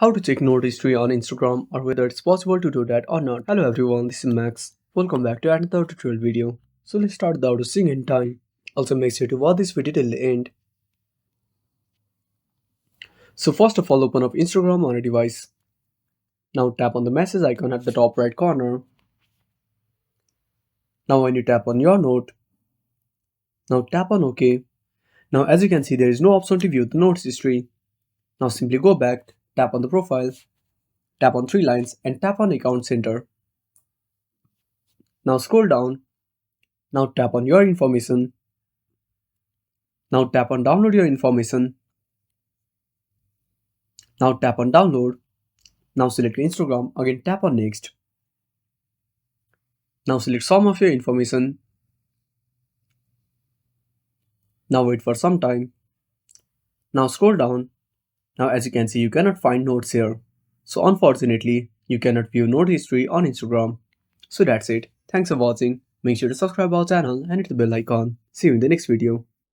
How to check note history on Instagram or whether it's possible to do that or not. Hello everyone, this is Max. Welcome back to another tutorial video. So let's start without wasting any time. Also make sure to watch this video till the end. So first of all, open up Instagram on a device. Now tap on the message icon at the top right corner. Now when you tap on your note, now tap on OK. Now as you can see, there is no option to view the notes history. Now simply go back, tap on the profile, tap on three lines and tap on account center. Now scroll down. Now tap on your information. Now tap on download your information. Now tap on download. Now select Instagram. Again tap on next. Now select some of your information. Now wait for some time. Now scroll down. Now as you can see, you cannot find notes here. So unfortunately, you cannot view note history on Instagram. So that's it. Thanks for watching. Make sure to subscribe our channel and hit the bell icon. See you in the next video.